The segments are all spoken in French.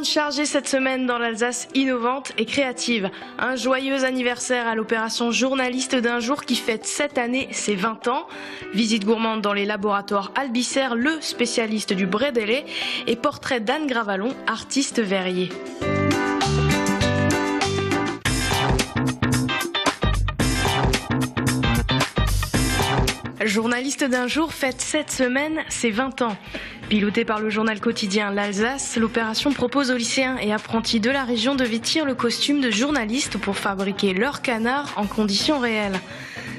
chargée cette semaine dans l'Alsace innovante et créative. Un joyeux anniversaire à l'opération Journaliste d'un jour qui fête cette année ses 20 ans. Visite gourmande dans les laboratoires Albicer, le spécialiste du brédélé, et portrait d'Anne Gravalon, artiste verrier. Journaliste d'un jour fête cette semaine ses 20 ans. Pilotée par le journal quotidien L'Alsace, l'opération propose aux lycéens et apprentis de la région de vêtir le costume de journaliste pour fabriquer leur canard en conditions réelles.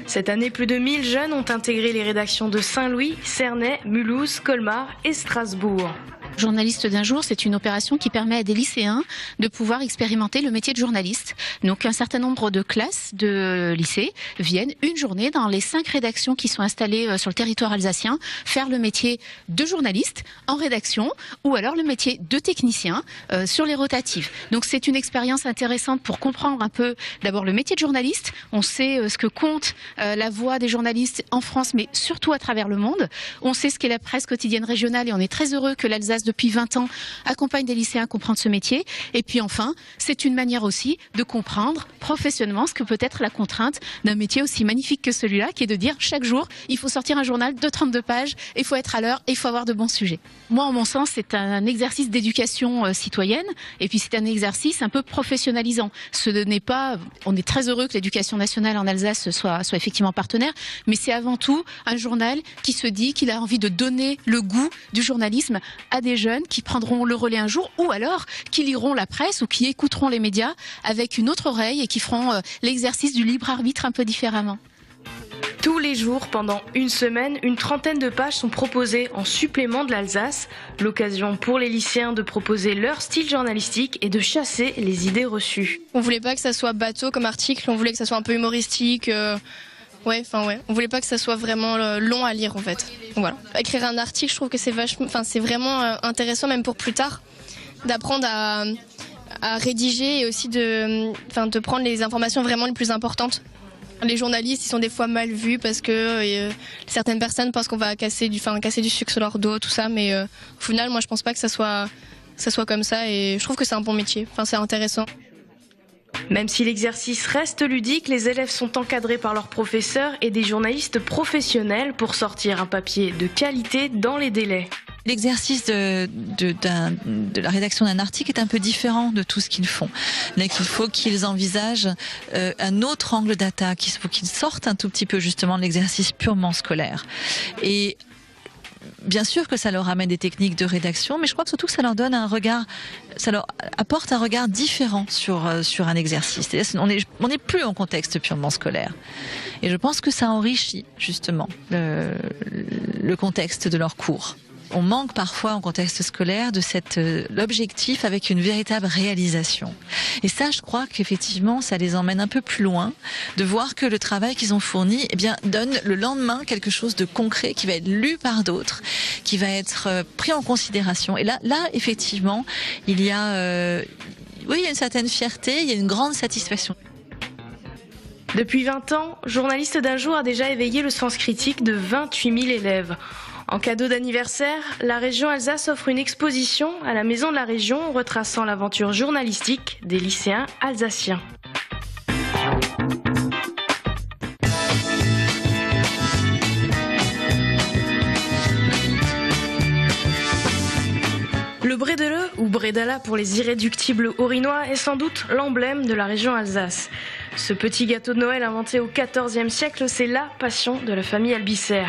Cette année, plus de 1000 jeunes ont intégré les rédactions de Saint-Louis, Cernay, Mulhouse, Colmar et Strasbourg. Journaliste d'un jour, c'est une opération qui permet à des lycéens de pouvoir expérimenter le métier de journaliste. Donc un certain nombre de classes de lycées viennent une journée dans les 5 rédactions qui sont installées sur le territoire alsacien faire le métier de journaliste en rédaction ou alors le métier de technicien sur les rotatives. Donc c'est une expérience intéressante pour comprendre un peu d'abord le métier de journaliste. On sait ce que compte la voix des journalistes en France mais surtout à travers le monde. On sait ce qu'est la presse quotidienne régionale et on est très heureux que l'Alsace depuis 20 ans, accompagne des lycéens à comprendre ce métier. Et puis enfin, c'est une manière aussi de comprendre professionnellement ce que peut être la contrainte d'un métier aussi magnifique que celui-là, qui est de dire chaque jour, il faut sortir un journal de 32 pages, il faut être à l'heure et il faut avoir de bons sujets. Moi, en mon sens, c'est un exercice d'éducation citoyenne et puis c'est un exercice un peu professionnalisant. Ce n'est pas, on est très heureux que l'éducation nationale en Alsace soit effectivement partenaire, mais c'est avant tout un journal qui se dit qu'il a envie de donner le goût du journalisme à des jeunes qui prendront le relais un jour ou alors qui liront la presse ou qui écouteront les médias avec une autre oreille et qui feront l'exercice du libre arbitre un peu différemment. Tous les jours, pendant une semaine, une trentaine de pages sont proposées en supplément de l'Alsace. L'occasion pour les lycéens de proposer leur style journalistique et de chasser les idées reçues. On voulait pas que ça soit bateau comme article, on voulait que ça soit un peu humoristique. On voulait pas que ça soit vraiment long à lire en fait. Voilà. Écrire un article, je trouve que c'est vraiment intéressant même pour plus tard, d'apprendre à rédiger et aussi de prendre les informations vraiment les plus importantes. Les journalistes, ils sont des fois mal vus parce que certaines personnes pensent qu'on va casser du sucre sur leur dos, tout ça, mais au final, moi je pense pas que ça soit comme ça et je trouve que c'est un bon métier. C'est intéressant. Même si l'exercice reste ludique, les élèves sont encadrés par leurs professeurs et des journalistes professionnels pour sortir un papier de qualité dans les délais. L'exercice de la rédaction d'un article est un peu différent de tout ce qu'ils font. Donc, il faut qu'ils envisagent un autre angle d'attaque. Il faut qu'ils sortent un tout petit peu justement de l'exercice purement scolaire. Et bien sûr que ça leur amène des techniques de rédaction, mais je crois que surtout que ça leur donne un regard, ça leur apporte un regard différent sur un exercice. On n'est plus en contexte purement scolaire. Et je pense que ça enrichit justement le contexte de leur cours. On manque parfois en contexte scolaire de l'objectif avec une véritable réalisation. Et ça, je crois qu'effectivement, ça les emmène un peu plus loin, de voir que le travail qu'ils ont fourni, donne le lendemain quelque chose de concret qui va être lu par d'autres, qui va être pris en considération. Et là, effectivement, il y a une certaine fierté, il y a une grande satisfaction. Depuis 20 ans, Journaliste d'un jour a déjà éveillé le sens critique de 28 000 élèves. En cadeau d'anniversaire, la région Alsace offre une exposition à la Maison de la Région retraçant l'aventure journalistique des lycéens alsaciens. Le brédélé, ou brédala pour les irréductibles orinois, est sans doute l'emblème de la région Alsace. Ce petit gâteau de Noël inventé au XIVe siècle, c'est la passion de la famille Albicer.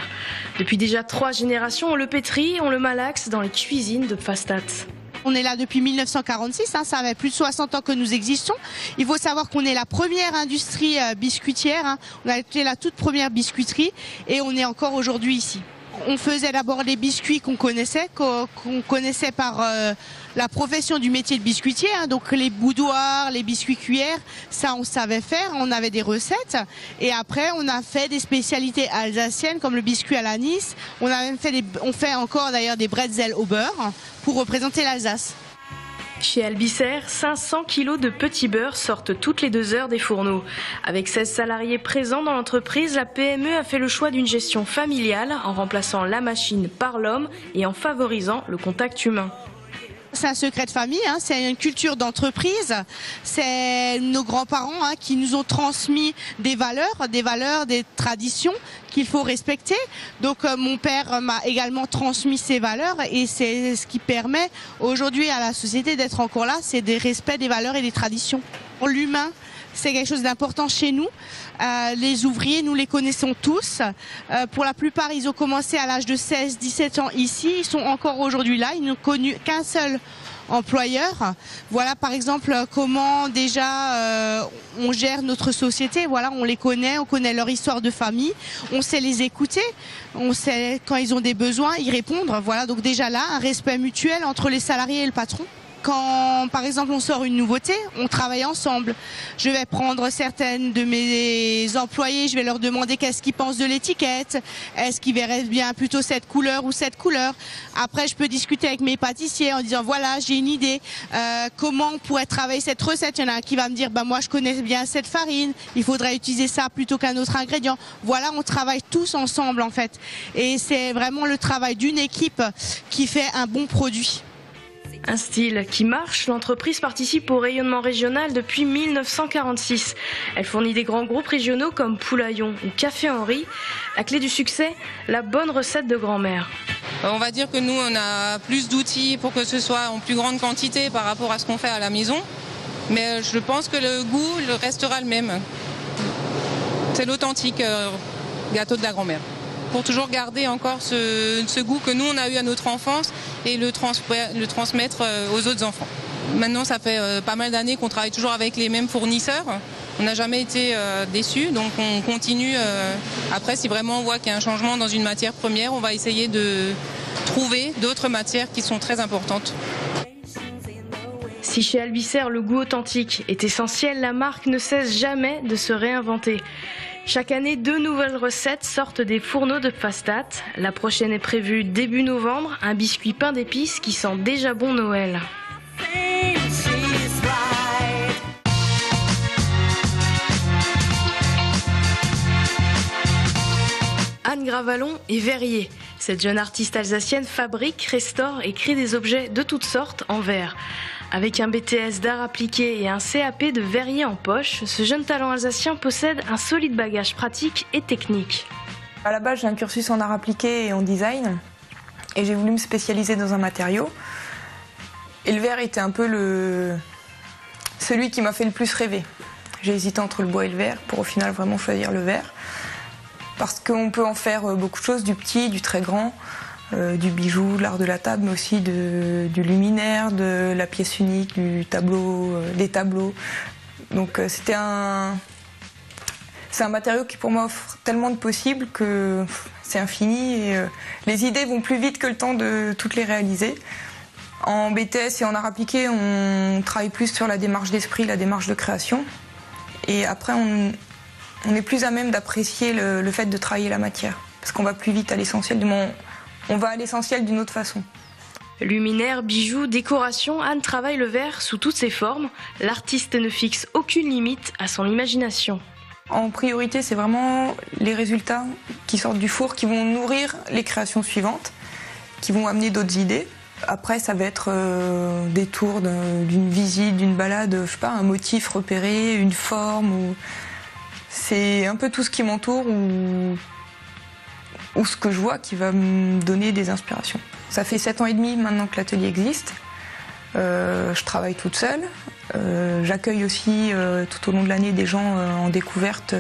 Depuis déjà 3 générations, on le pétrit, on le malaxe dans les cuisines de Pfastatt. On est là depuis 1946, ça fait plus de 60 ans que nous existons. Il faut savoir qu'on est la première industrie biscuitière, on a été la toute première biscuiterie et on est encore aujourd'hui ici. On faisait d'abord les biscuits qu'on connaissait par la profession du métier de biscuitier, donc les boudoirs, les biscuits cuillères, ça on savait faire, on avait des recettes. Et après on a fait des spécialités alsaciennes comme le biscuit à l'anis. On fait encore d'ailleurs des bretzels au beurre pour représenter l'Alsace. Chez Albicer, 500 kilos de petits beurres sortent toutes les 2 heures des fourneaux. Avec 16 salariés présents dans l'entreprise, la PME a fait le choix d'une gestion familiale en remplaçant la machine par l'homme et en favorisant le contact humain. C'est un secret de famille, hein, c'est une culture d'entreprise, c'est nos grands-parents qui nous ont transmis des valeurs, des traditions qu'il faut respecter. Donc mon père m'a également transmis ces valeurs et c'est ce qui permet aujourd'hui à la société d'être encore là, c'est des respects des valeurs et des traditions. L'humain, c'est quelque chose d'important chez nous. Les ouvriers, nous les connaissons tous. Pour la plupart, ils ont commencé à l'âge de 16-17 ans ici. Ils sont encore aujourd'hui là. Ils n'ont connu qu'un seul employeur. Voilà par exemple comment déjà on gère notre société. Voilà, on les connaît, on connaît leur histoire de famille. On sait les écouter. On sait quand ils ont des besoins, y répondre. Voilà, donc déjà là, un respect mutuel entre les salariés et le patron. Quand, par exemple, on sort une nouveauté, on travaille ensemble. Je vais prendre certaines de mes employés, je vais leur demander qu'est-ce qu'ils pensent de l'étiquette. Est-ce qu'ils verraient bien plutôt cette couleur ou cette couleur? Après, je peux discuter avec mes pâtissiers en disant, voilà, j'ai une idée. Comment on pourrait travailler cette recette? Il y en a un qui va me dire, bah, moi, je connais bien cette farine. Il faudrait utiliser ça plutôt qu'un autre ingrédient. Voilà, on travaille tous ensemble, en fait. Et c'est vraiment le travail d'une équipe qui fait un bon produit. Un style qui marche, l'entreprise participe au rayonnement régional depuis 1946. Elle fournit des grands groupes régionaux comme Poulaillon ou Café Henri. La clé du succès, la bonne recette de grand-mère. On va dire que nous, on a plus d'outils pour que ce soit en plus grande quantité par rapport à ce qu'on fait à la maison. Mais je pense que le goût restera le même. C'est l'authentique gâteau de la grand-mère. Pour toujours garder encore ce goût que nous on a eu à notre enfance et le transmettre aux autres enfants. Maintenant ça fait pas mal d'années qu'on travaille toujours avec les mêmes fournisseurs. On n'a jamais été déçus, donc on continue. Après, si vraiment on voit qu'il y a un changement dans une matière première, on va essayer de trouver d'autres matières qui sont très importantes. Si chez Albicère le goût authentique est essentiel, la marque ne cesse jamais de se réinventer. Chaque année, 2 nouvelles recettes sortent des fourneaux de Pfastat. La prochaine est prévue début novembre, un biscuit pain d'épices qui sent déjà bon Noël. Anne Gravalon est verrier. Cette jeune artiste alsacienne fabrique, restaure et crée des objets de toutes sortes en verre. Avec un BTS d'art appliqué et un CAP de verrier en poche, ce jeune talent alsacien possède un solide bagage pratique et technique. À la base, j'ai un cursus en art appliqué et en design, et j'ai voulu me spécialiser dans un matériau. Et le verre était un peu celui qui m'a fait le plus rêver. J'ai hésité entre le bois et le verre pour au final vraiment choisir le verre. Parce qu'on peut en faire beaucoup de choses, du petit, du très grand. Du bijou, de l'art de la table, mais aussi du luminaire, de la pièce unique, du tableau, des tableaux. Donc c'est un matériau qui pour moi offre tellement de possibles que c'est infini et les idées vont plus vite que le temps de toutes les réaliser. En BTS et en art appliqué, on travaille plus sur la démarche d'esprit, la démarche de création. Et après, on est plus à même d'apprécier le fait de travailler la matière. Parce qu'on va plus vite à l'essentiel du moment. On va à l'essentiel d'une autre façon. Luminaire, bijoux, décoration, Anne travaille le verre sous toutes ses formes. L'artiste ne fixe aucune limite à son imagination. En priorité, c'est vraiment les résultats qui sortent du four qui vont nourrir les créations suivantes, qui vont amener d'autres idées. Après, ça va être des tours d'une visite, d'une balade, je sais pas, un motif repéré, une forme. C'est un peu tout ce qui m'entoure ou ce que je vois qui va me donner des inspirations. Ça fait 7 ans et demi maintenant que l'atelier existe. Je travaille toute seule. J'accueille aussi tout au long de l'année des gens en découverte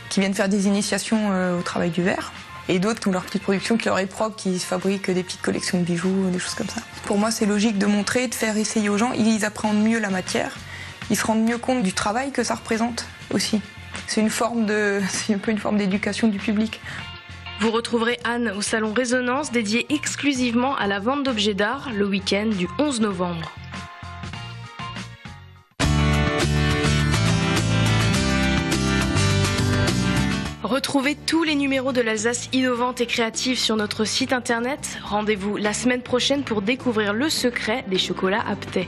qui viennent faire des initiations au travail du verre. Et d'autres qui ont leur petite production qui leur est propre, qui se fabriquent des petites collections de bijoux, des choses comme ça. Pour moi, c'est logique de montrer, de faire essayer aux gens. Ils appréhendent mieux la matière, ils se rendent mieux compte du travail que ça représente aussi. C'est un peu une forme d'éducation du public. Vous retrouverez Anne au salon Résonance dédié exclusivement à la vente d'objets d'art le week-end du 11 novembre. Retrouvez tous les numéros de l'Alsace innovante et créative sur notre site internet. Rendez-vous la semaine prochaine pour découvrir le secret des chocolats Aptais.